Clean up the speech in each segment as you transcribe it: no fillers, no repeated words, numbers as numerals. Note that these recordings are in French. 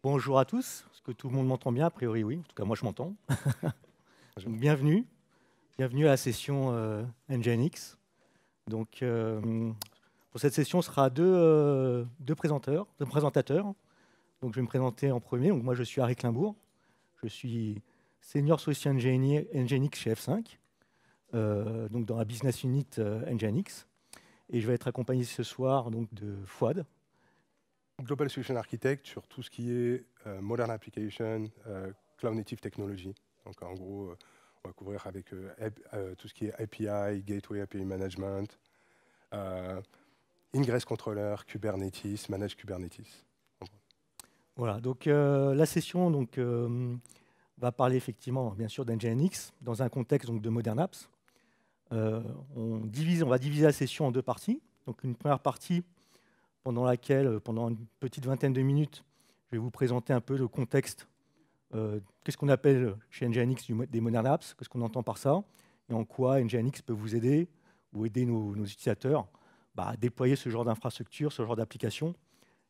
Bonjour à tous. Est-ce que tout le monde m'entend bien? A priori, oui. En tout cas, moi, je m'entends. Donc, bienvenue. Bienvenue à la session NGINX. Donc, pour cette session, on sera deux présentateurs. Donc, je vais me présenter en premier. Donc, moi, je suis Harry Climbourg. Je suis Senior Social Engineer NGINX chez F5, donc dans la business unit NGINX. Et je vais être accompagné ce soir donc, de Fouad. Global Solution Architect sur tout ce qui est Modern Application, Cloud Native Technology. Donc en gros, on va couvrir avec tout ce qui est API, Gateway API Management, Ingress Controller, Kubernetes, Manage Kubernetes. Voilà, donc la session donc, va parler effectivement, bien sûr, d'NGINX dans un contexte donc, de Modern Apps. On va diviser la session en deux parties. Donc une première partie pendant laquelle, pendant une petite vingtaine de minutes, je vais vous présenter un peu le contexte. Qu'est-ce qu'on appelle chez NGINX des Modern Apps? Qu'est-ce qu'on entend par ça? Et en quoi NGINX peut vous aider ou aider nos utilisateurs à déployer ce genre d'infrastructure, ce genre d'application,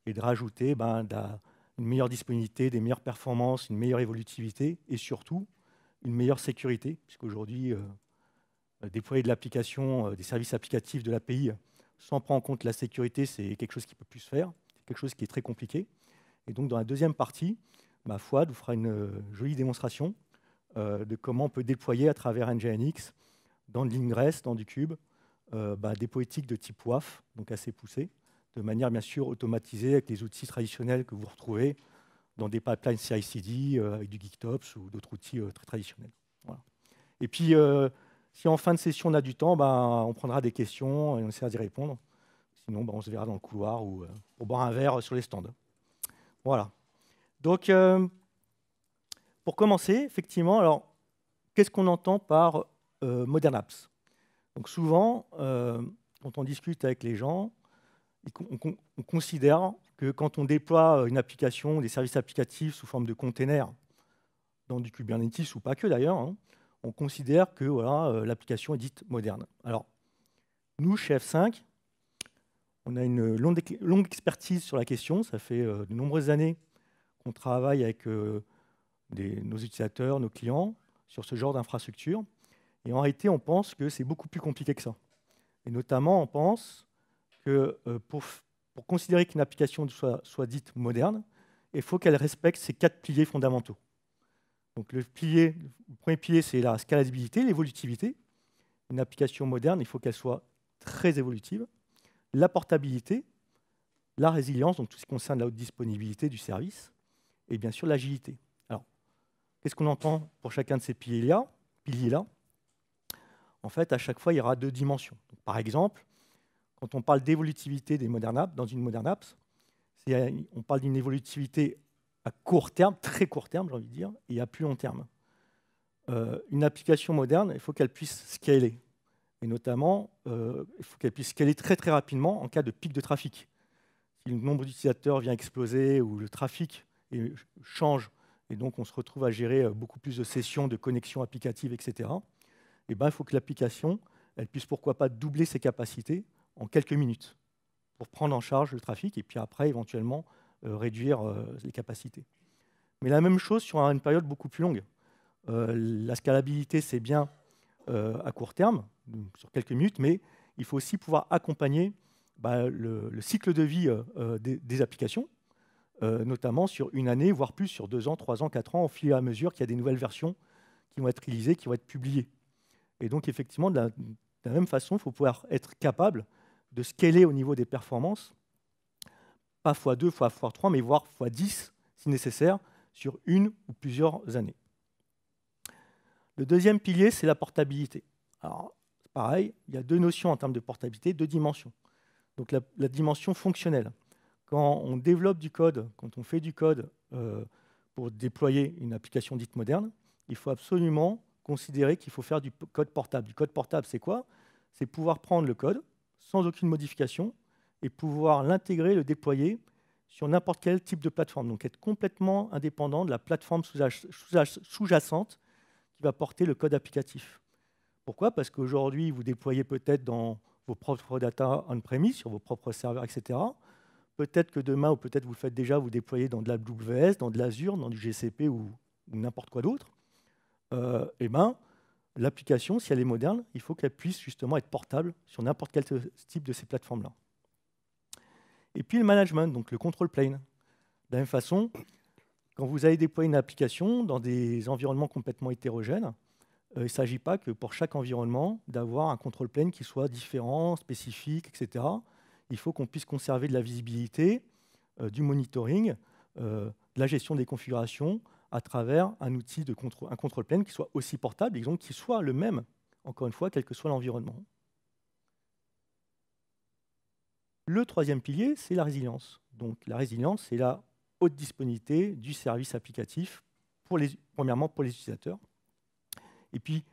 et de rajouter une meilleure disponibilité, des meilleures performances, une meilleure évolutivité et surtout une meilleure sécurité, puisqu'aujourd'hui, déployer de l'application, des services applicatifs de l'API sans prendre en compte la sécurité, c'est quelque chose qui ne peut plus se faire, c'est quelque chose qui est très compliqué. Et donc, dans la deuxième partie, Fouad vous fera une jolie démonstration de comment on peut déployer à travers NGINX, dans de l'Ingress, dans du Cube, des poétiques de type WAF, donc assez poussées, de manière bien sûr automatisée avec les outils traditionnels que vous retrouvez dans des pipelines CI/CD, avec du GitOps ou d'autres outils très traditionnels. Voilà. Et puis, si en fin de session on a du temps, on prendra des questions et on essaiera d'y répondre. Sinon, on se verra dans le couloir ou pour boire un verre sur les stands. Voilà. Donc, pour commencer, effectivement, alors, qu'est-ce qu'on entend par Modern Apps? Donc souvent, quand on discute avec les gens, on considère que quand on déploie une application, des services applicatifs sous forme de containers, dans du Kubernetes ou pas que d'ailleurs, on considère que voilà, l'application est dite moderne. Alors, nous, chez F5, on a une longue expertise sur la question. Ça fait de nombreuses années qu'on travaille avec nos utilisateurs, nos clients, sur ce genre d'infrastructure. Et en réalité, on pense que c'est beaucoup plus compliqué que ça. Et notamment, on pense que pour considérer qu'une application soit dite moderne, il faut qu'elle respecte ces 4 piliers fondamentaux. Donc le premier pilier, c'est la scalabilité, l'évolutivité. Une application moderne, il faut qu'elle soit très évolutive. La portabilité, la résilience, donc tout ce qui concerne la haute disponibilité du service, et bien sûr l'agilité. Alors, qu'est-ce qu'on entend pour chacun de ces piliers-là? En fait, à chaque fois, il y aura 2 dimensions. Donc, par exemple, quand on parle d'évolutivité des Modern Apps, dans une Modern Apps, on parle d'une évolutivité à court terme, très court terme, j'ai envie de dire, et à plus long terme. Une application moderne, il faut qu'elle puisse scaler. Et notamment, il faut qu'elle puisse scaler très très rapidement en cas de pic de trafic. Si le nombre d'utilisateurs vient exploser ou le trafic change, et donc on se retrouve à gérer beaucoup plus de sessions, de connexions applicatives, etc., il faut que l'application elle puisse pourquoi pas doubler ses capacités en quelques minutes pour prendre en charge le trafic et puis après éventuellement réduire les capacités. Mais la même chose sur une période beaucoup plus longue. La scalabilité, c'est bien à court terme, sur quelques minutes, mais il faut aussi pouvoir accompagner le cycle de vie des applications, notamment sur une année, voire plus, sur 2 ans, 3 ans, 4 ans, au fur et à mesure qu'il y a des nouvelles versions qui vont être réalisées, qui vont être publiées. Et donc, effectivement, de la même façon, il faut pouvoir être capable de scaler au niveau des performances, pas x2, x3, mais voire x10, si nécessaire, sur une ou plusieurs années. Le deuxième pilier, c'est la portabilité. Alors, pareil, il y a 2 notions en termes de portabilité, 2 dimensions. Donc, la dimension fonctionnelle. Quand on développe du code, quand on fait du code pour déployer une application dite moderne, il faut absolument considérer qu'il faut faire du code portable. Du code portable, c'est quoi? C'est pouvoir prendre le code sans aucune modification et pouvoir l'intégrer, le déployer sur n'importe quel type de plateforme. Donc, être complètement indépendant de la plateforme sous-jacente qui va porter le code applicatif. Pourquoi? Parce qu'aujourd'hui, vous déployez peut-être dans vos propres data on-premise, sur vos propres serveurs, etc. peut-être que demain, ou peut-être vous le faites déjà, vous déployez dans de la AWS, dans de l'Azure, dans du GCP ou n'importe quoi d'autre. Eh ben, l'application, si elle est moderne, il faut qu'elle puisse justement être portable sur n'importe quel type de ces plateformes-là. Et puis le management, donc le control plane. De la même façon, quand vous allez déployer une application dans des environnements complètement hétérogènes, il ne s'agit pas que pour chaque environnement, d'avoir un control plane qui soit différent, spécifique, etc. Il faut qu'on puisse conserver de la visibilité, du monitoring, de la gestion des configurations à travers un outil de contrôle, un control plane qui soit aussi portable et donc qui soit le même, encore une fois, quel que soit l'environnement. Le troisième pilier, c'est la résilience. Donc la résilience, c'est la haute disponibilité du service applicatif, premièrement pour les utilisateurs, et puis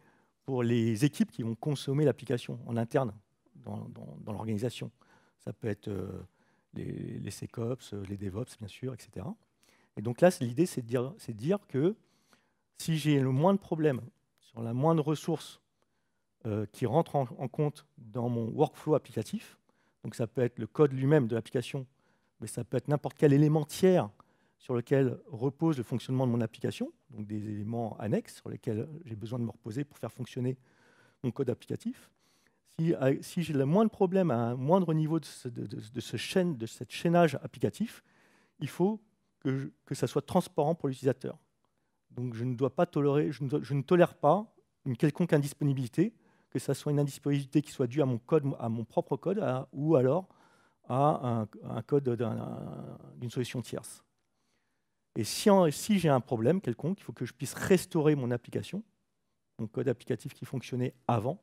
pour les équipes qui vont consommer l'application en interne dans l'organisation. Ça peut être les SecOps, les DevOps, bien sûr, etc. Et donc là, l'idée, c'est de dire que si j'ai le moins de problèmes sur la moindre ressource qui rentre en compte dans mon workflow applicatif, donc ça peut être le code lui-même de l'application, mais ça peut être n'importe quel élément tiers sur lequel repose le fonctionnement de mon application, donc des éléments annexes sur lesquels j'ai besoin de me reposer pour faire fonctionner mon code applicatif. Si j'ai le moindre problème à un moindre niveau de cette chaînage applicatif, il faut que ça soit transparent pour l'utilisateur. Donc je ne dois pas tolérer, je ne tolère pas une quelconque indisponibilité, que ça soit une indisponibilité qui soit due à mon code, à mon propre code, ou alors à un code d'une solution tierce. Et si j'ai un problème quelconque, il faut que je puisse restaurer mon application, mon code applicatif qui fonctionnait avant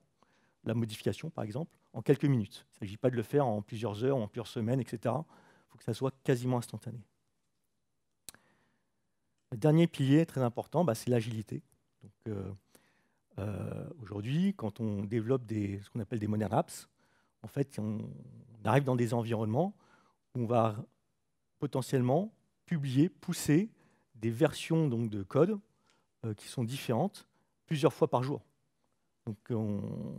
la modification, par exemple, en quelques minutes. Il ne s'agit pas de le faire en plusieurs heures, en plusieurs semaines, etc. Il faut que ça soit quasiment instantané. Le dernier pilier très important, c'est l'agilité. Aujourd'hui, quand on développe ce qu'on appelle des modern apps, en fait, on arrive dans des environnements où on va potentiellement publier, pousser des versions donc, de code qui sont différentes plusieurs fois par jour. Donc,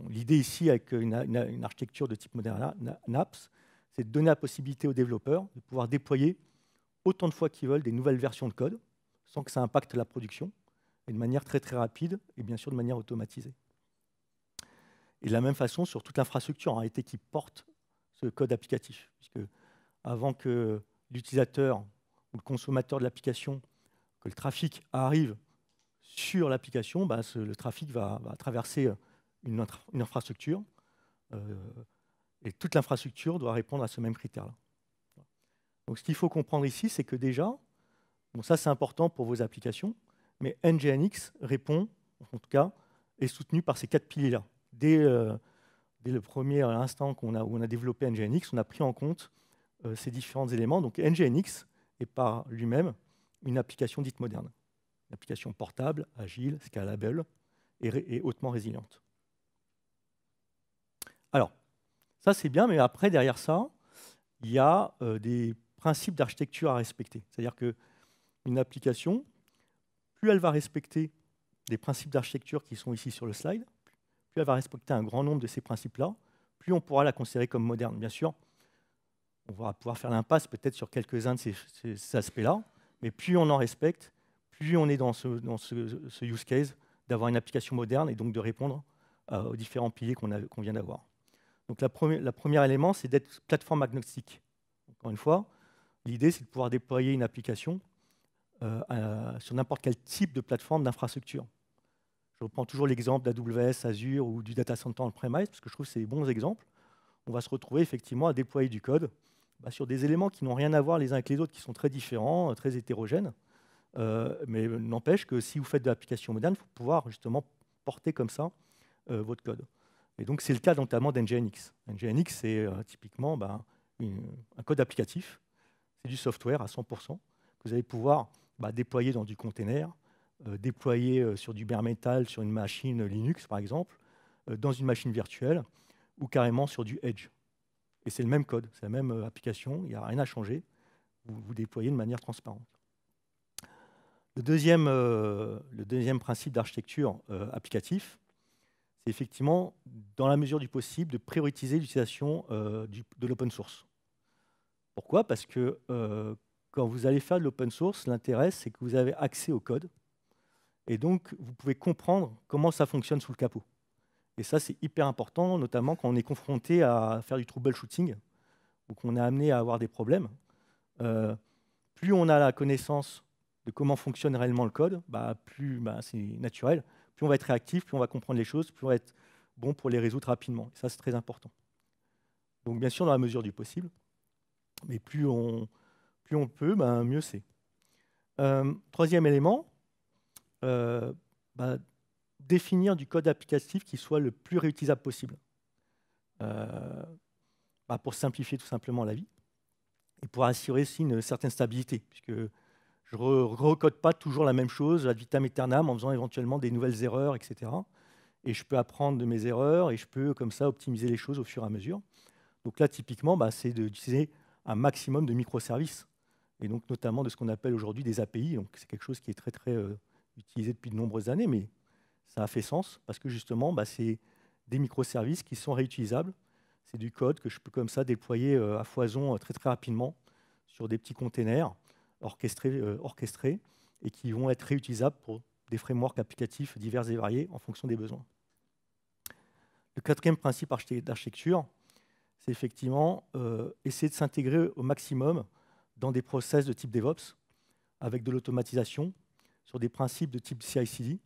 l'idée ici, avec une architecture de type modern apps, c'est de donner la possibilité aux développeurs de pouvoir déployer autant de fois qu'ils veulent des nouvelles versions de code, sans que ça impacte la production, et de manière très très rapide, et bien sûr de manière automatisée. Et de la même façon sur toute l'infrastructure en réalité qui porte ce code applicatif, puisque avant que l'utilisateur ou le consommateur de l'application, que le trafic arrive sur l'application, le trafic va traverser une infrastructure, et toute l'infrastructure doit répondre à ce même critère-là. Donc ce qu'il faut comprendre ici, c'est que déjà, bon, ça c'est important pour vos applications, mais NGINX répond, en tout cas, est soutenu par ces 4 piliers-là. Dès le premier instant où on a développé NGINX, on a pris en compte ces différents éléments. Donc NGINX est par lui-même une application dite moderne. Une application portable, agile, scalable et hautement résiliente. Alors, ça c'est bien, mais après, derrière ça, il y a des principes d'architecture à respecter. C'est-à-dire qu'une application, plus elle va respecter des principes d'architecture qui sont ici sur le slide, plus elle va respecter un grand nombre de ces principes-là, plus on pourra la considérer comme moderne. Bien sûr, on va pouvoir faire l'impasse peut-être sur quelques-uns de ces aspects-là, mais plus on en respecte, plus on est dans ce use case d'avoir une application moderne et donc de répondre aux différents piliers qu'on vient d'avoir. Donc le premier élément, c'est d'être plateforme agnostique. Encore une fois, l'idée, c'est de pouvoir déployer une application sur n'importe quel type de plateforme d'infrastructure. Je reprends toujours l'exemple d'AWS, Azure ou du data center on-premise, parce que je trouve que c'est des bons exemples. On va se retrouver effectivement à déployer du code sur des éléments qui n'ont rien à voir les uns avec les autres, qui sont très différents, très hétérogènes. Mais n'empêche que si vous faites de l'application moderne, il faut pouvoir justement porter comme ça votre code. Et donc c'est le cas notamment d'NGINX. NGINX, c'est typiquement un code applicatif, c'est du software à 100%, que vous allez pouvoir déployer dans du container, déployer sur du bare metal, sur une machine Linux par exemple, dans une machine virtuelle, ou carrément sur du Edge. Et c'est le même code, c'est la même application, il n'y a rien à changer, vous déployez de manière transparente. Le deuxième principe d'architecture applicatif, c'est effectivement, dans la mesure du possible, de prioriser l'utilisation de l'open source. Pourquoi? Parce que quand vous allez faire de l'open source, l'intérêt, c'est que vous avez accès au code. Et donc, vous pouvez comprendre comment ça fonctionne sous le capot. Et ça, c'est hyper important, notamment quand on est confronté à faire du troubleshooting ou qu'on est amené à avoir des problèmes. Plus on a la connaissance de comment fonctionne réellement le code, plus c'est naturel. Plus on va être réactif, plus on va comprendre les choses, plus on va être bon pour les résoudre rapidement. Et ça, c'est très important. Donc, bien sûr, dans la mesure du possible. Mais plus on peut, mieux c'est. Troisième élément, définir du code applicatif qui soit le plus réutilisable possible. Pour simplifier tout simplement la vie et pour assurer aussi une certaine stabilité, puisque je ne recode pas toujours la même chose ad vitam aeternam en faisant éventuellement des nouvelles erreurs, etc. Et je peux apprendre de mes erreurs et je peux comme ça optimiser les choses au fur et à mesure. Donc là, typiquement, c'est d'utiliser un maximum de microservices, et donc notamment de ce qu'on appelle aujourd'hui des API. Donc c'est quelque chose qui est très, très utilisé depuis de nombreuses années, mais ça a fait sens parce que justement, c'est des microservices qui sont réutilisables. C'est du code que je peux comme ça déployer à foison très, très rapidement sur des petits containers orchestrés et qui vont être réutilisables pour des frameworks applicatifs divers et variés en fonction des besoins. Le quatrième principe d'architecture, c'est effectivement essayer de s'intégrer au maximum dans des process de type DevOps, avec de l'automatisation, sur des principes de type CI/CD,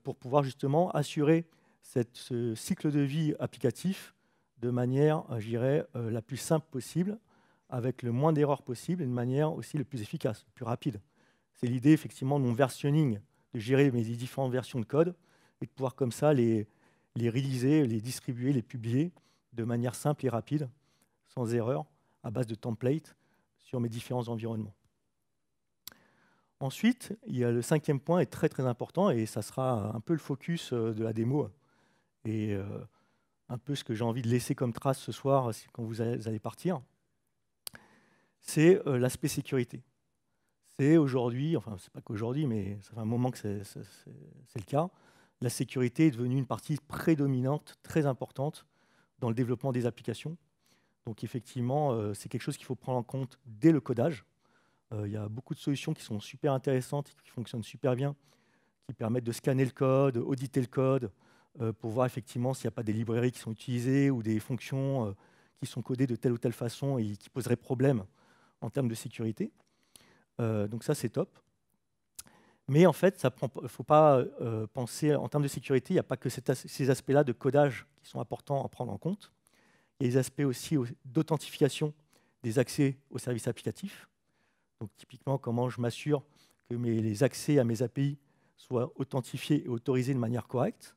pour pouvoir justement assurer ce cycle de vie applicatif de manière, je dirais, la plus simple possible, avec le moins d'erreurs possible et de manière aussi le plus efficace, le plus rapide. C'est l'idée effectivement de mon versionning, de gérer mes différentes versions de code et de pouvoir comme ça les réaliser, les distribuer, les publier de manière simple et rapide, sans erreur, à base de templates sur mes différents environnements. Ensuite, il y a le cinquième point, est très très important, et ça sera un peu le focus de la démo, et un peu ce que j'ai envie de laisser comme trace ce soir quand vous allez partir, c'est l'aspect sécurité. C'est aujourd'hui, enfin c'est pas qu'aujourd'hui, mais ça fait un moment que c'est le cas, la sécurité est devenue une partie prédominante, très importante, dans le développement des applications. Donc effectivement, c'est quelque chose qu'il faut prendre en compte dès le codage. Il y a beaucoup de solutions qui sont super intéressantes, qui fonctionnent super bien, qui permettent de scanner le code, auditer le code, pour voir effectivement s'il n'y a pas des librairies qui sont utilisées ou des fonctions qui sont codées de telle ou telle façon et qui poseraient problème en termes de sécurité. Donc ça, c'est top. Mais en fait, il ne faut pas penser, en termes de sécurité, il n'y a pas que ces aspects-là de codage qui sont importants à prendre en compte. Il y a des aspects aussi d'authentification des accès aux services applicatifs. Donc typiquement, comment je m'assure que les accès à mes API soient authentifiés et autorisés de manière correcte.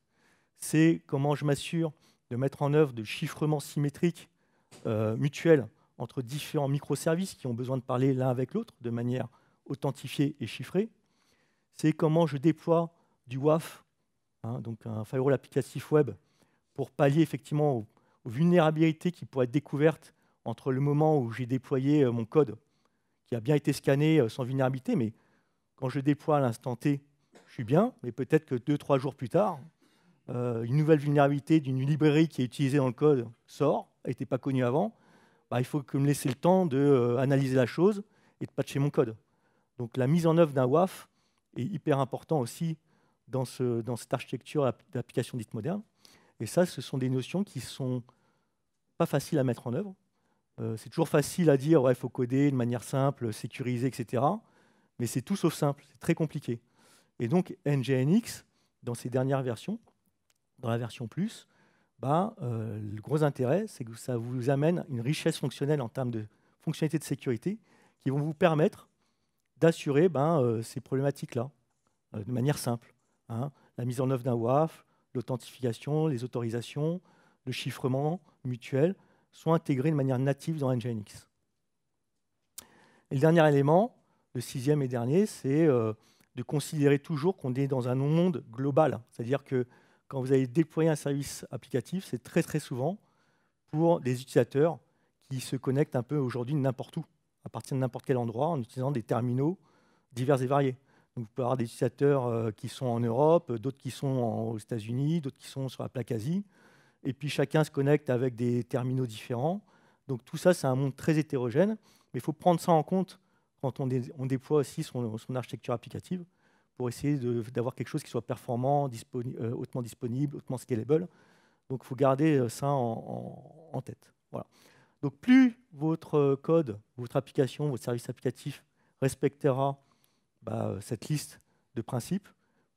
C'est comment je m'assure de mettre en œuvre de chiffrement symétrique mutuel entre différents microservices qui ont besoin de parler l'un avec l'autre de manière authentifiée et chiffrée. C'est comment je déploie du WAF, donc un firewall applicatif web, pour pallier effectivement aux vulnérabilités qui pourraient être découvertes entre le moment où j'ai déployé mon code, qui a bien été scanné sans vulnérabilité, mais quand je déploie à l'instant T, je suis bien, mais peut-être que 2-3 jours plus tard, une nouvelle vulnérabilité d'une librairie qui est utilisée dans le code sort, n'était pas connue avant, il faut que me laisser le temps d'analyser la chose et de patcher mon code. Donc la mise en œuvre d'un WAF est hyper important aussi dans cette architecture d'application dite moderne. Et ça, ce sont des notions qui ne sont pas faciles à mettre en œuvre. C'est toujours facile à dire, il faut coder de manière simple, sécurisée, etc. Mais c'est tout sauf simple, c'est très compliqué. Et donc NGINX, dans ses dernières versions, dans la version plus, le gros intérêt, c'est que ça vous amène une richesse fonctionnelle en termes de fonctionnalités de sécurité qui vont vous permettre d'assurer ces problématiques-là de manière simple. La mise en œuvre d'un WAF, l'authentification, les autorisations, le chiffrement mutuel sont intégrés de manière native dans NGINX. Et le dernier élément, le sixième et dernier, c'est de considérer toujours qu'on est dans un monde global. C'est-à-dire que quand vous allez déployer un service applicatif, c'est très très souvent pour des utilisateurs qui se connectent un peu aujourd'hui n'importe où, à partir de n'importe quel endroit, en utilisant des terminaux divers et variés. Donc, vous pouvez avoir des utilisateurs qui sont en Europe, d'autres qui sont aux États-Unis, d'autres qui sont sur la plaque Asie. Et puis chacun se connecte avec des terminaux différents, Donc tout ça, c'est un monde très hétérogène, mais il faut prendre ça en compte quand on déploie aussi son architecture applicative pour essayer d'avoir quelque chose qui soit performant, hautement disponible, hautement scalable. Donc il faut garder ça en tête. Voilà. Donc plus votre code, votre application, votre service applicatif respectera cette liste de principes,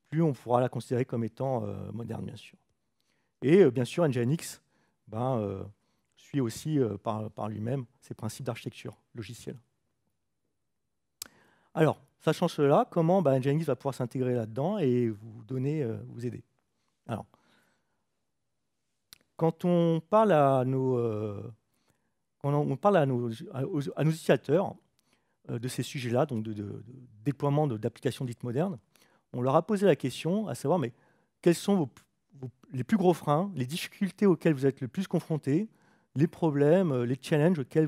plus on pourra la considérer comme étant moderne, bien sûr. Et bien sûr, Nginx suit aussi par lui-même ces principes d'architecture logicielle. Alors, sachant cela, comment Nginx va pouvoir s'intégrer là-dedans et vous donner, vous aider. Alors, quand on parle à nos utilisateurs de ces sujets-là, donc de déploiement d'applications dites modernes, on leur a posé la question à savoir, mais quels sont les plus gros freins, les difficultés auxquelles vous êtes le plus confrontés, les problèmes, les challenges auxquels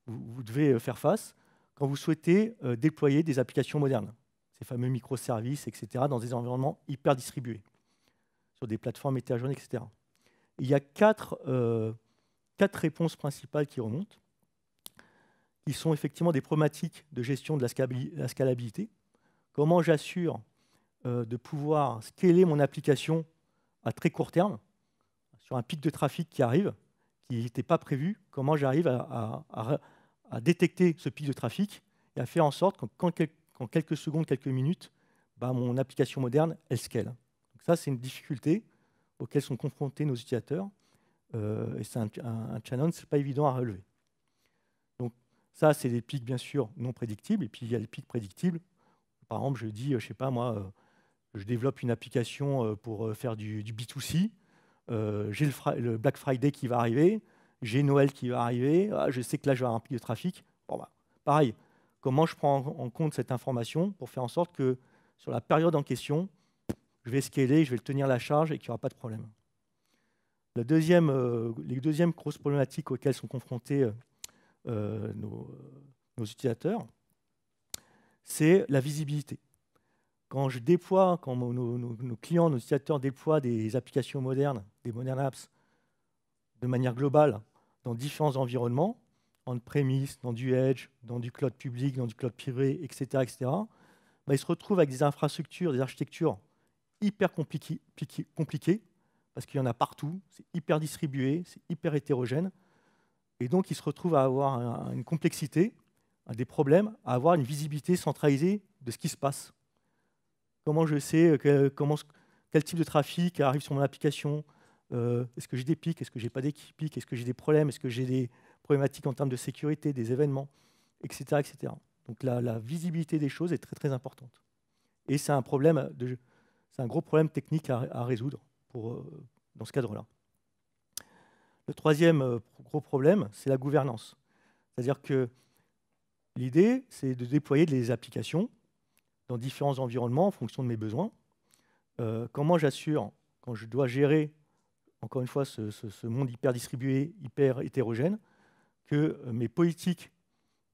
vous devez faire face quand vous souhaitez déployer des applications modernes, ces fameux microservices, etc., dans des environnements hyper distribués, sur des plateformes hétérogènes, etc. Il y a quatre réponses principales qui remontent, qui sont effectivement des problématiques de gestion de la scalabilité. Comment j'assure de pouvoir scaler mon application à très court terme, sur un pic de trafic qui arrive, qui n'était pas prévu, comment j'arrive à détecter ce pic de trafic et à faire en sorte qu'en quelques secondes, quelques minutes, mon application moderne, elle scale. Donc ça, c'est une difficulté auxquelles sont confrontés nos utilisateurs. Et c'est un challenge, ce n'est pas évident à relever. Donc ça, c'est des pics, bien sûr, non prédictibles. Et puis, il y a les pics prédictibles. Par exemple, je dis, je ne sais pas, moi, je développe une application pour faire du B2C. J'ai le Black Friday qui va arriver. J'ai Noël qui va arriver. Je sais que là, je vais avoir un pic de trafic. Bon, pareil, comment je prends en compte cette information pour faire en sorte que sur la période en question, je vais scaler, je vais tenir la charge et qu'il n'y aura pas de problème. Les deuxièmes grosses problématiques auxquelles sont confrontés nos utilisateurs, c'est la visibilité. Quand nos clients, nos utilisateurs déploient des applications modernes, des modern apps, de manière globale, dans différents environnements, on-premise, dans du edge, dans du cloud public, dans du cloud privé, etc., ils se retrouvent avec des infrastructures, des architectures hyper compliquées, parce qu'il y en a partout, c'est hyper distribué, c'est hyper hétérogène, et donc ils se retrouvent à avoir une complexité, des problèmes, à avoir une visibilité centralisée de ce qui se passe. Comment je sais quel type de trafic arrive sur mon application, est-ce que j'ai des pics, est-ce que je n'ai pas des pics, est-ce que j'ai des problèmes, est-ce que j'ai des problématiques en termes de sécurité, des événements, etc., etc. Donc la visibilité des choses est très très importante. Et c'est un gros problème technique à résoudre dans ce cadre-là. Le troisième gros problème, c'est la gouvernance. C'est-à-dire que l'idée, c'est de déployer des applications dans différents environnements en fonction de mes besoins. Comment j'assure, quand je dois gérer, encore une fois, ce monde hyper distribué, hyper hétérogène, que mes politiques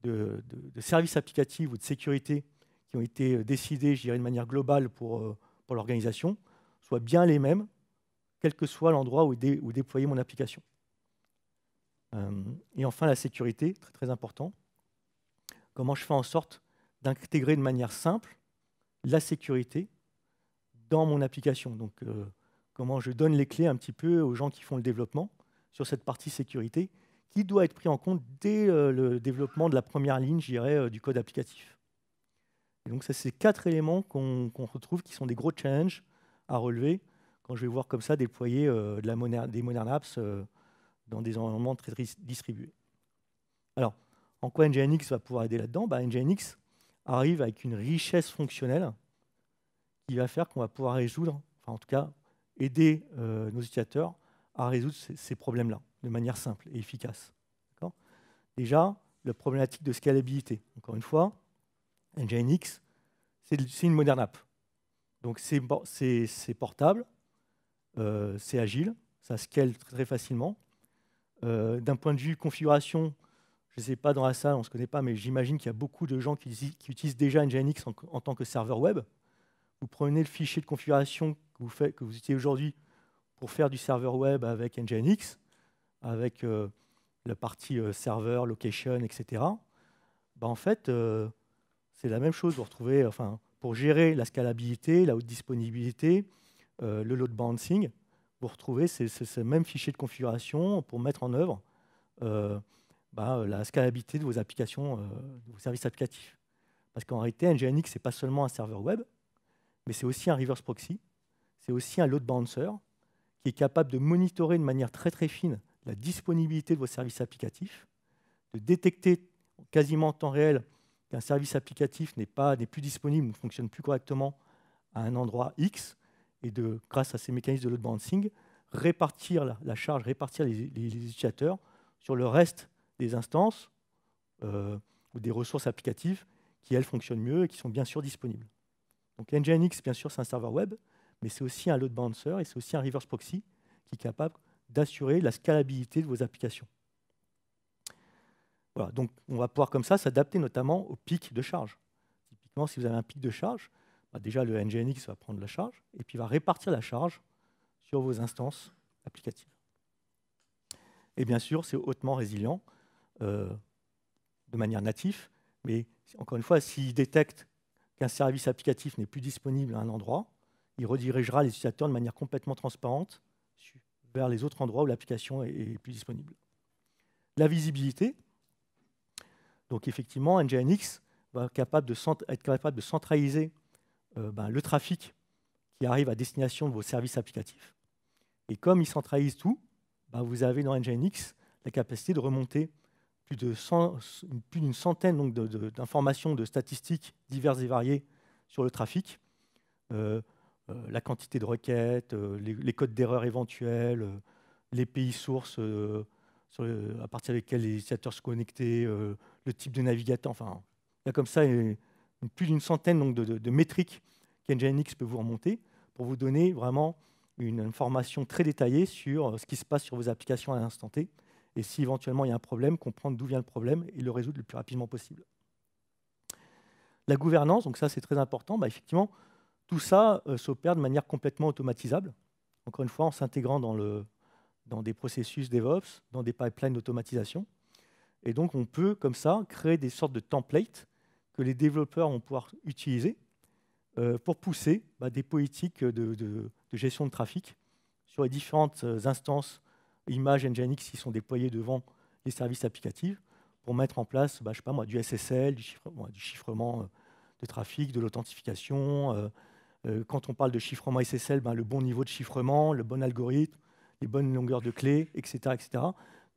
de services applicatifs ou de sécurité qui ont été décidées, je dirais, de manière globale pour l'organisation, soient bien les mêmes, quel que soit l'endroit où déployer mon application. Et enfin, la sécurité, très, très important. Comment je fais en sorte d'intégrer de manière simple la sécurité dans mon application. Donc, comment je donne les clés un petit peu aux gens qui font le développement sur cette partie sécurité qui doit être pris en compte dès le développement de la première ligne, je dirais, du code applicatif. Et donc, ça, c'est 4 éléments qu'on retrouve qui sont des gros challenges à relever quand je vais voir comme ça déployer des modern apps dans des environnements très distribués. Alors, en quoi Nginx va pouvoir aider là-dedans? Nginx arrive avec une richesse fonctionnelle qui va faire qu'on va pouvoir résoudre, enfin en tout cas aider nos utilisateurs à résoudre ces problèmes-là de manière simple et efficace. Déjà, la problématique de scalabilité. Encore une fois, Nginx, c'est une modern app. Donc c'est portable, c'est agile, ça scale très, très facilement. D'un point de vue configuration, je ne sais pas dans la salle, on ne se connaît pas, mais j'imagine qu'il y a beaucoup de gens qui utilisent déjà Nginx en tant que serveur web. Vous prenez le fichier de configuration que vous utilisez aujourd'hui pour faire du serveur web avec Nginx, avec la partie serveur, location, etc. En fait, c'est la même chose. Vous retrouvez, pour gérer la scalabilité, la haute disponibilité, le load balancing, vous retrouvez ce même fichier de configuration pour mettre en œuvre la scalabilité de vos applications, de vos services applicatifs. Parce qu'en réalité, NGINX, ce n'est pas seulement un serveur web, mais c'est aussi un reverse proxy, c'est aussi un load balancer qui est capable de monitorer de manière très très fine la disponibilité de vos services applicatifs, de détecter quasiment en temps réel qu'un service applicatif n'est plus disponible ou ne fonctionne plus correctement à un endroit X, et grâce à ces mécanismes de load balancing, répartir la charge, répartir les utilisateurs sur le reste des instances ou des ressources applicatives qui, elles, fonctionnent mieux et qui sont bien sûr disponibles. Donc NGINX, bien sûr, c'est un serveur web, mais c'est aussi un load balancer et c'est aussi un reverse proxy qui est capable d'assurer la scalabilité de vos applications. Voilà, donc on va pouvoir comme ça s'adapter notamment au pic de charge. Typiquement, si vous avez un pic de charge, déjà le NGINX va prendre la charge et puis va répartir la charge sur vos instances applicatives. Et bien sûr, c'est hautement résilient de manière native, mais encore une fois, s'il détecte qu'un service applicatif n'est plus disponible à un endroit, il redirigera les utilisateurs de manière complètement transparente vers les autres endroits où l'application est plus disponible. La visibilité, donc effectivement, NGINX va être capable de centraliser le trafic qui arrive à destination de vos services applicatifs. Et comme il centralise tout, vous avez dans NGINX la capacité de remonter plus d'une centaine d'informations, de statistiques diverses et variées sur le trafic, la quantité de requêtes, les codes d'erreur éventuels, les pays sources à partir desquels les utilisateurs se connectaient, le type de navigateur. Enfin, il y a comme ça plus d'une centaine de métriques qu'NGINX peut vous remonter pour vous donner vraiment une information très détaillée sur ce qui se passe sur vos applications à l'instant T. Et si éventuellement il y a un problème, comprendre d'où vient le problème et le résoudre le plus rapidement possible. La gouvernance, donc ça c'est très important, effectivement, tout ça s'opère de manière complètement automatisable, encore une fois en s'intégrant dans des processus DevOps, dans des pipelines d'automatisation. Et donc on peut comme ça créer des sortes de templates que les développeurs vont pouvoir utiliser pour pousser des politiques de gestion de trafic sur les différentes instances images NGINX qui sont déployées devant les services applicatifs pour mettre en place je sais pas moi, du SSL, du chiffrement de trafic, de l'authentification. Quand on parle de chiffrement SSL, le bon niveau de chiffrement, le bon algorithme, les bonnes longueurs de clés, etc.,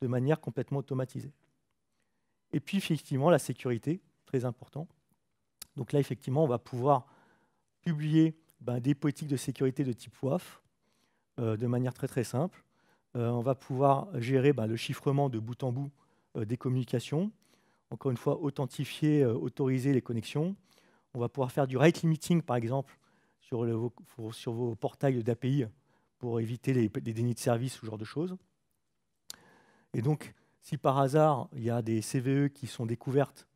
de manière complètement automatisée. Et puis effectivement, la sécurité, très important. Donc là, effectivement, on va pouvoir publier des politiques de sécurité de type WAF de manière très très simple. On va pouvoir gérer le chiffrement de bout en bout des communications. Encore une fois, authentifier, autoriser les connexions. On va pouvoir faire du rate limiting, par exemple, sur vos portails d'API pour éviter les dénis de service, ce genre de choses. Et donc, si par hasard, il y a des CVE qui sont découvertes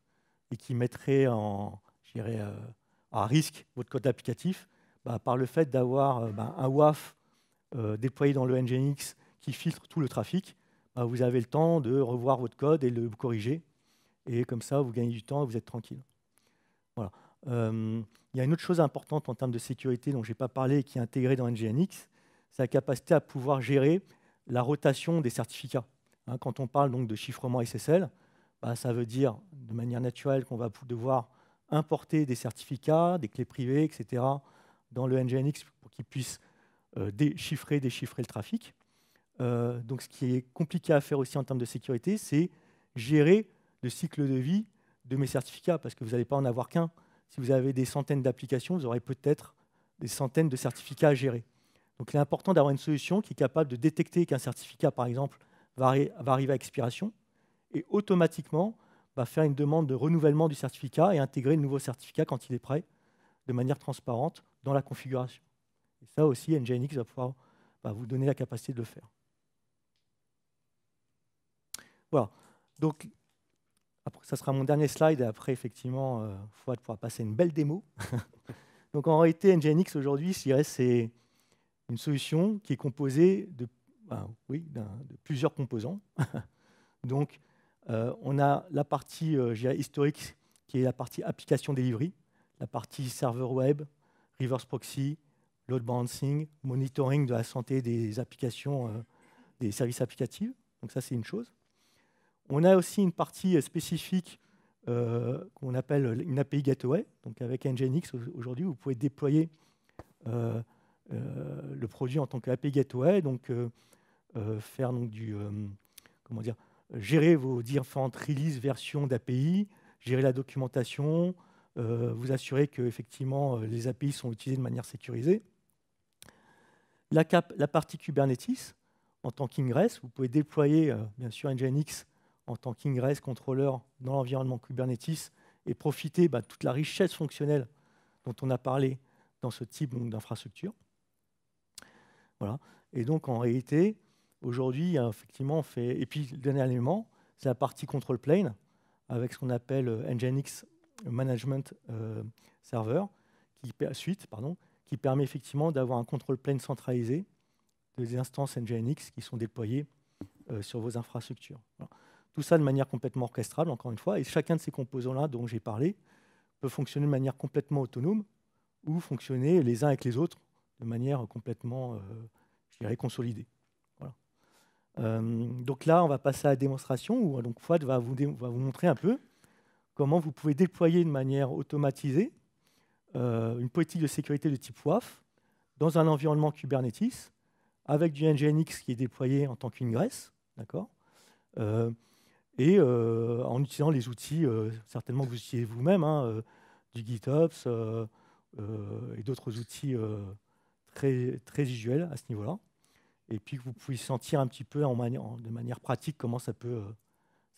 et qui mettraient à risque votre code applicatif, par le fait d'avoir un WAF déployé dans le NGINX qui filtre tout le trafic, vous avez le temps de revoir votre code et le corriger. Et comme ça, vous gagnez du temps et vous êtes tranquille. Voilà. Il y a une autre chose importante en termes de sécurité dont je n'ai pas parlé et qui est intégrée dans NGINX, c'est la capacité à pouvoir gérer la rotation des certificats. Quand on parle donc de chiffrement SSL, ça veut dire de manière naturelle qu'on va devoir importer des certificats, des clés privées, etc. dans le NGINX pour qu'ils puissent déchiffrer le trafic. Donc ce qui est compliqué à faire aussi en termes de sécurité, c'est gérer le cycle de vie de mes certificats, parce que vous n'allez pas en avoir qu'un. Si vous avez des centaines d'applications, vous aurez peut-être des centaines de certificats à gérer. Donc il est important d'avoir une solution qui est capable de détecter qu'un certificat, par exemple, va arriver à expiration, et automatiquement faire une demande de renouvellement du certificat et intégrer le nouveau certificat quand il est prêt, de manière transparente, dans la configuration. Et ça aussi, NGINX va pouvoir vous donner la capacité de le faire. Voilà. Donc, après, ça sera mon dernier slide, et après, effectivement, Fouad pourra passer une belle démo. Donc, en réalité, NGINX, aujourd'hui, c'est une solution qui est composée de plusieurs composants. Donc, on a la partie je dirais, historique, qui est la partie application delivery, la partie serveur web, reverse proxy, load balancing, monitoring de la santé des applications, des services applicatifs. Donc ça, c'est une chose. On a aussi une partie spécifique qu'on appelle une API Gateway. Donc avec Nginx, aujourd'hui, vous pouvez déployer le produit en tant qu'API Gateway, donc faire donc, comment dire, gérer vos différentes releases, versions d'API, gérer la documentation, vous assurer que effectivement les API sont utilisées de manière sécurisée. La partie Kubernetes, en tant qu'ingress, vous pouvez déployer bien sûr Nginx en tant qu'ingress contrôleur dans l'environnement Kubernetes et profiter de toute la richesse fonctionnelle dont on a parlé dans ce type d'infrastructure. Voilà. Et donc en réalité, aujourd'hui, effectivement, on fait. Et puis le dernier élément, c'est la partie control plane avec ce qu'on appelle Nginx Management Server, qui permet effectivement d'avoir un control plane centralisé des instances Nginx qui sont déployées sur vos infrastructures. Voilà. Tout ça de manière complètement orchestrable, encore une fois, et chacun de ces composants-là dont j'ai parlé peut fonctionner de manière complètement autonome ou fonctionner les uns avec les autres de manière complètement, je dirais, consolidée. Voilà. Donc là, on va passer à la démonstration où donc, Fouad va vous montrer un peu comment vous pouvez déployer de manière automatisée une politique de sécurité de type WAF dans un environnement Kubernetes avec du Nginx qui est déployé en tant qu'ingress, d'accord, et en utilisant les outils, certainement que vous utilisez vous-même, hein, du GitOps et d'autres outils très, très visuels à ce niveau-là. Et puis que vous pouvez sentir un petit peu de manière pratique comment ça peut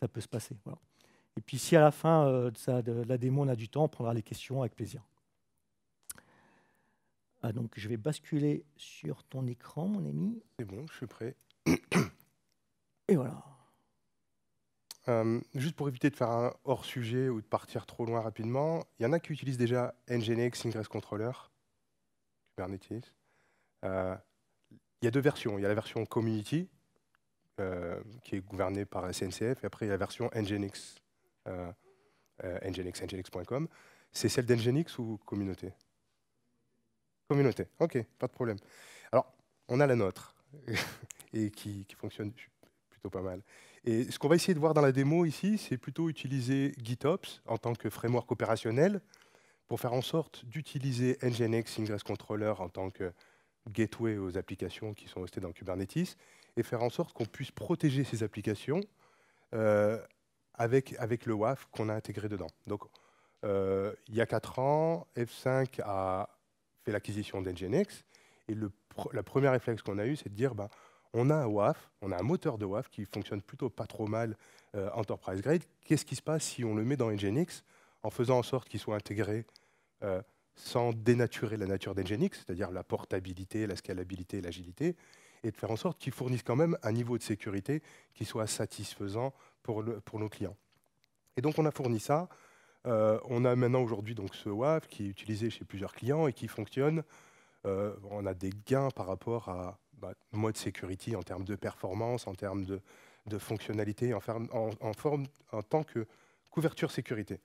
se passer. Voilà. Et puis si à la fin de la démo on a du temps, on prendra les questions avec plaisir. Ah, donc je vais basculer sur ton écran, mon ami. C'est bon, je suis prêt. Et voilà. Juste pour éviter de faire un hors-sujet ou de partir trop loin rapidement, il y en a qui utilisent déjà Nginx Ingress Controller, Kubernetes. Il y a deux versions. Il y a la version Community, qui est gouvernée par SNCF, et après il y a la version Nginx, nginx.com. C'est celle d'Nginx ou Communauté? Communauté, ok, pas de problème. Alors, on a la nôtre, et qui fonctionne plutôt pas mal. Et ce qu'on va essayer de voir dans la démo ici, c'est plutôt utiliser GitOps en tant que framework opérationnel pour faire en sorte d'utiliser Nginx Ingress Controller en tant que gateway aux applications qui sont hostées dans Kubernetes et faire en sorte qu'on puisse protéger ces applications avec le WAF qu'on a intégré dedans. Donc, il y a 4 ans, F5 a fait l'acquisition d'Nginx et la première réflexe qu'on a eu, c'est de dire on a un WAF, on a un moteur de WAF qui fonctionne plutôt pas trop mal enterprise grade. Qu'est-ce qui se passe si on le met dans Nginx en faisant en sorte qu'il soit intégré sans dénaturer la nature d'Nginx, c'est-à-dire la portabilité, la scalabilité, l'agilité, et de faire en sorte qu'il fournisse quand même un niveau de sécurité qui soit satisfaisant pour nos clients. Et donc on a fourni ça. On a maintenant aujourd'hui donc ce WAF qui est utilisé chez plusieurs clients et qui fonctionne. On a des gains par rapport à mode security en termes de performance, en termes de fonctionnalité, en tant que couverture sécurité.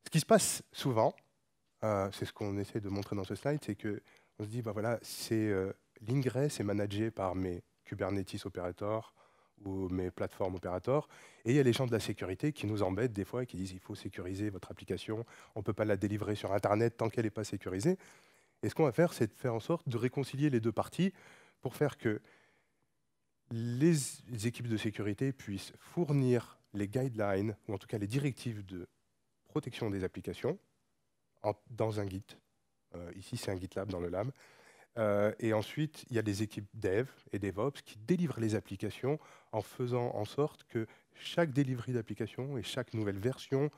Ce qui se passe souvent, c'est ce qu'on essaie de montrer dans ce slide, c'est qu'on se dit, voilà, l'ingress est managé par mes Kubernetes operators ou mes plateformes operators, et il y a les gens de la sécurité qui nous embêtent des fois et qui disent il faut sécuriser votre application, on ne peut pas la délivrer sur Internet tant qu'elle n'est pas sécurisée. Et ce qu'on va faire, c'est de faire en sorte de réconcilier les deux parties pour faire que les équipes de sécurité puissent fournir les guidelines, ou en tout cas les directives de protection des applications, dans un Git. Ici, c'est un GitLab dans le lab. Et ensuite, il y a des équipes dev et DevOps qui délivrent les applications en faisant en sorte que chaque delivery d'application et chaque nouvelle version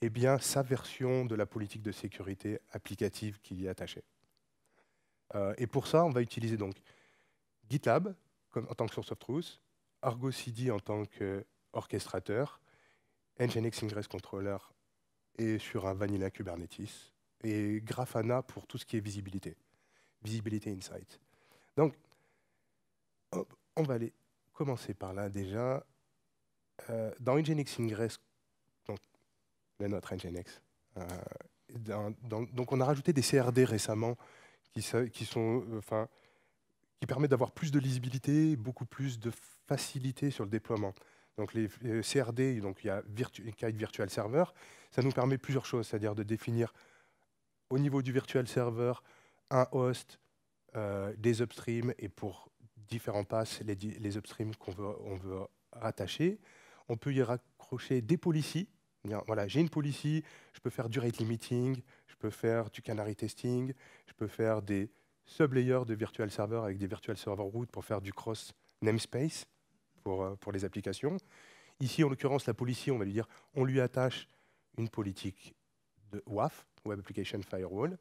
ait bien sa version de la politique de sécurité applicative qui y est attachée. Et pour ça, on va utiliser donc GitLab en tant que source of truth, Argo CD en tant qu'orchestrateur, Nginx Ingress Controller et sur un Vanilla Kubernetes, et Grafana pour tout ce qui est visibilité. Visibility Insight. Donc, on va aller commencer par là déjà. dans Nginx Ingress, donc le nôtre Nginx, donc on a rajouté des CRD récemment qui permettent d'avoir plus de lisibilité, beaucoup plus de facilité sur le déploiement. Donc les CRD, donc il y a Kite Virtual Server, ça nous permet plusieurs choses, c'est-à-dire de définir au niveau du virtual server un host, des upstreams, et pour différents passes, les upstreams on veut rattacher. On peut y raccrocher des policies. Voilà, j'ai une policy, je peux faire du rate limiting, je peux faire du canary testing, je peux faire des sub-layers de virtual server avec des virtual server root pour faire du cross namespace pour les applications. Ici, en l'occurrence, la policy, on va lui dire, on lui attache une politique de WAF, Web Application Firewall.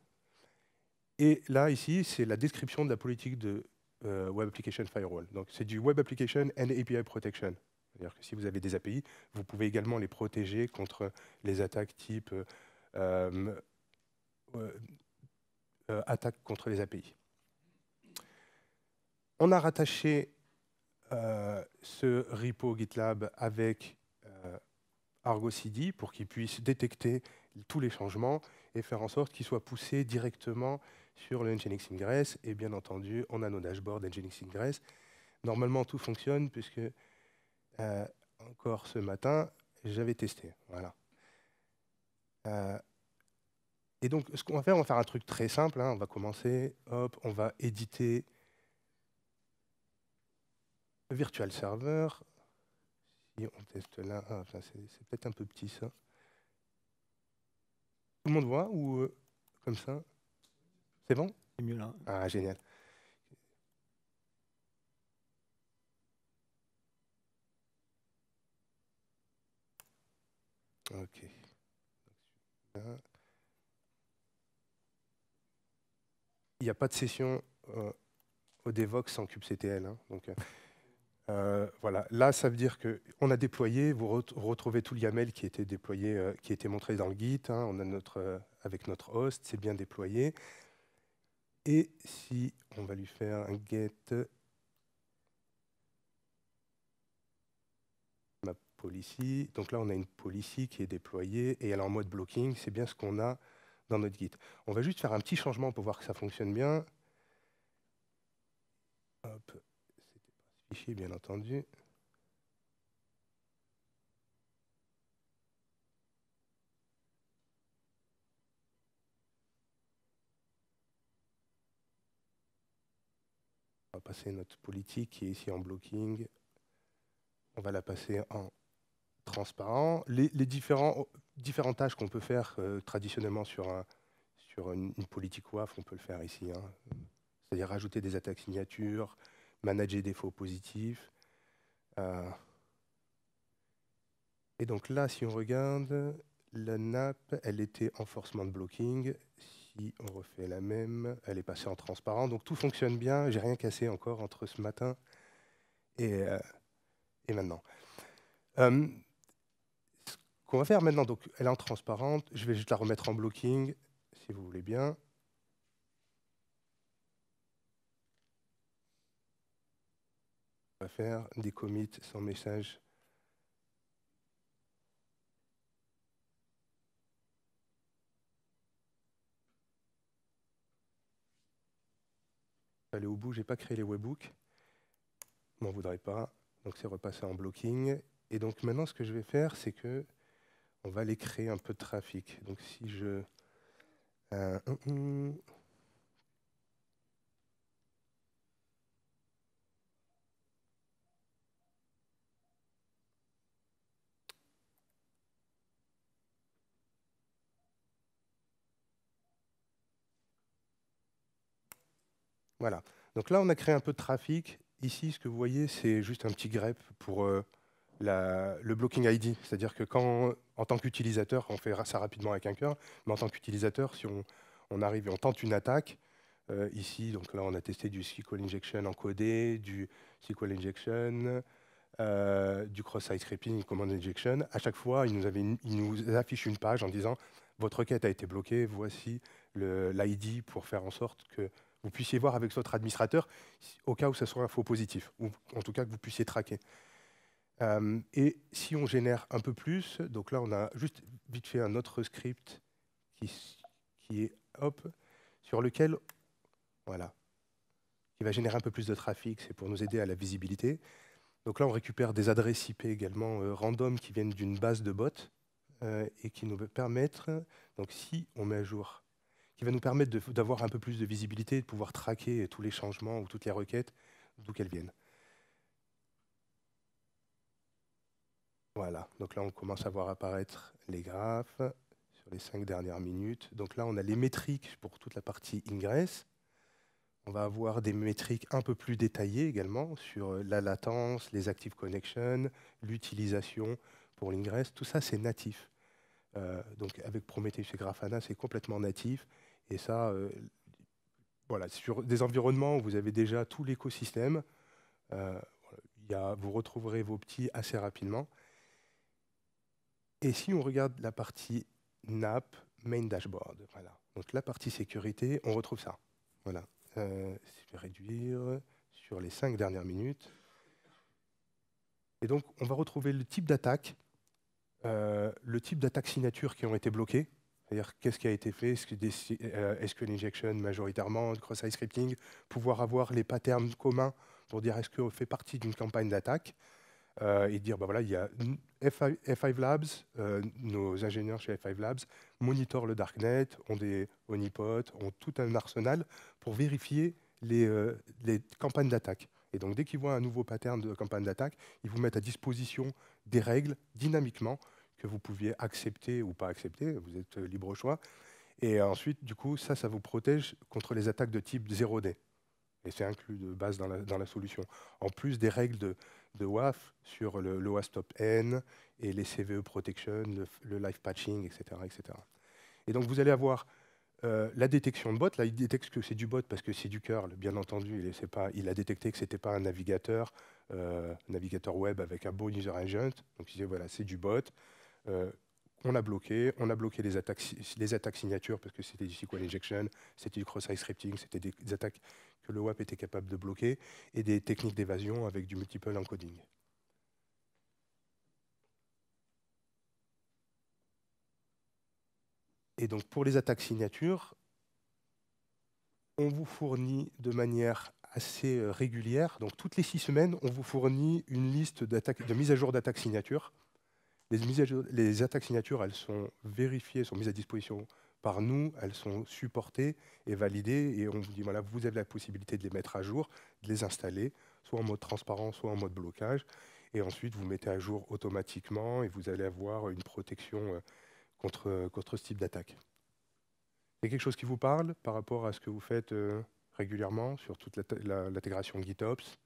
Et là, ici, c'est la description de la politique de Web Application Firewall. Donc, c'est du Web Application and API Protection. C'est-à-dire que si vous avez des API, vous pouvez également les protéger contre les attaques type attaques contre les API. On a rattaché ce repo GitLab avec Argo CD pour qu'il puisse détecter tous les changements et faire en sorte qu'ils soient poussés directement sur le Nginx Ingress. Et bien entendu, on a nos dashboards Nginx Ingress. Normalement, tout fonctionne puisque encore ce matin, j'avais testé. Voilà. Et donc, ce qu'on va faire un truc très simple. On va commencer, hop, on va éditer le virtual server. Si on teste là, c'est peut-être un peu petit ça. Tout le monde voit ou comme ça? C'est bon? C'est mieux là. Ah, génial. OK. Il n'y a pas de session au Devox sans kubectl. Donc, voilà. Là, ça veut dire qu'on a déployé, vous retrouvez tout le YAML qui était déployé, qui était montré dans le Git. On a avec notre host, c'est bien déployé. Et si on va lui faire un get map policy, donc là on a une policy qui est déployée et elle est en mode blocking, c'est bien ce qu'on a dans notre Git. On va juste faire un petit changement pour voir que ça fonctionne bien. Hop, c'était pas ce fichier bien entendu. On va passer notre politique qui est ici en blocking. On va la passer en transparent. Les différentes tâches qu'on peut faire traditionnellement sur une politique WAF, on peut le faire ici. C'est-à-dire rajouter des attaques signatures, manager des faux positifs. Et donc là, si on regarde, la nappe, elle était en forcement de blocking. Si on refait la même, elle est passée en transparent. Donc tout fonctionne bien. J'ai rien cassé encore entre ce matin et maintenant. Ce qu'on va faire maintenant, donc elle est en transparente. Je vais juste la remettre en blocking, si vous voulez bien. On va faire des commits sans message. Aller au bout, j'ai pas créé les webhooks. On m'en voudrait pas. Donc c'est repassé en blocking. Et donc maintenant, ce que je vais faire, c'est que on va aller créer un peu de trafic. Donc si je voilà. Donc là, on a créé un peu de trafic. Ici, ce que vous voyez, c'est juste un petit grep pour le blocking ID. C'est-à-dire que quand, en tant qu'utilisateur, on fait ça rapidement avec un cœur, mais en tant qu'utilisateur, si on arrive et on tente une attaque, ici, donc là, on a testé du SQL injection encodé, du SQL injection, du cross-site scraping, command injection. À chaque fois, il nous affiche une page en disant votre requête a été bloquée, voici l'ID pour faire en sorte que vous puissiez voir avec votre administrateur au cas où ce soit un faux positif, ou en tout cas que vous puissiez traquer. Et si on génère un peu plus, donc là on a juste vite fait un autre script qui est sur lequel, voilà, qui va générer un peu plus de trafic, c'est pour nous aider à la visibilité. Donc là on récupère des adresses IP également random qui viennent d'une base de bots et qui nous permettent, donc si on met à jour, qui va nous permettre d'avoir un peu plus de visibilité et de pouvoir traquer tous les changements ou toutes les requêtes d'où qu'elles viennent. Voilà, donc là on commence à voir apparaître les graphes sur les 5 dernières minutes. Donc là on a les métriques pour toute la partie ingress. On va avoir des métriques un peu plus détaillées également sur la latence, les active connections, l'utilisation pour l'ingress. Tout ça c'est natif. Donc avec Prometheus et Grafana c'est complètement natif. Et ça, voilà, sur des environnements où vous avez déjà tout l'écosystème, vous retrouverez vos petits assez rapidement. Et si on regarde la partie NAP, Main Dashboard, voilà. Donc la partie sécurité, on retrouve ça. Voilà. Je vais réduire sur les 5 dernières minutes. Et donc, on va retrouver le type d'attaque signatures qui ont été bloquées. C'est-à-dire qu'est-ce qui a été fait, SQL injection majoritairement, cross-site scripting, pouvoir avoir les patterns communs pour dire est-ce qu'on fait partie d'une campagne d'attaque. Et dire, bah voilà, il y a F5 Labs, nos ingénieurs chez F5 Labs monitorent le Darknet, ont des honeypots, ont tout un arsenal pour vérifier les campagnes d'attaque. Et donc, dès qu'ils voient un nouveau pattern de campagne d'attaque, ils vous mettent à disposition des règles dynamiquement que vous pouviez accepter ou pas accepter, vous êtes libre au choix. Et ensuite, du coup, ça vous protège contre les attaques de type 0D. Et c'est inclus de base dans la solution. En plus des règles de WAF sur le OWASP Top N et les CVE Protection, le live patching, etc., etc. Et donc vous allez avoir la détection de bot. Là, il détecte que c'est du bot parce que c'est du curl, bien entendu. Il a détecté que ce n'était pas un navigateur web avec un bon user agent. Donc il dit voilà, c'est du bot. On a bloqué les attaques signatures parce que c'était du SQL injection, c'était du cross-site scripting, c'était des attaques que le WAP était capable de bloquer, et des techniques d'évasion avec du multiple encoding. Et donc pour les attaques signatures, on vous fournit de manière assez régulière, donc toutes les 6 semaines, on vous fournit une liste de mise à jour d'attaques signatures. Les attaques signatures, elles sont vérifiées, sont mises à disposition par nous, elles sont supportées et validées, et on vous dit, voilà, vous avez la possibilité de les mettre à jour, de les installer, soit en mode transparent, soit en mode blocage, et ensuite vous mettez à jour automatiquement, et vous allez avoir une protection contre ce type d'attaque. C'est quelque chose qui vous parle par rapport à ce que vous faites régulièrement sur toute l'intégration GitOps?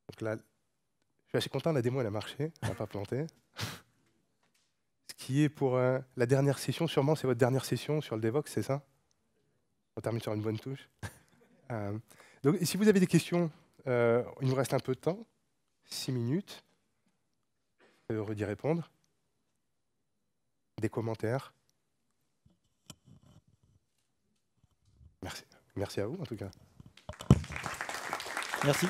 Donc là, je suis assez content, la démo elle a marché, elle n'a pas planté. Ce qui est pour la dernière session, sûrement c'est votre dernière session sur le Devoxx, c'est ça? On termine sur une bonne touche. Donc si vous avez des questions, il nous reste un peu de temps, 6 minutes. Heureux d'y répondre. Des commentaires. Merci. Merci à vous en tout cas. Merci.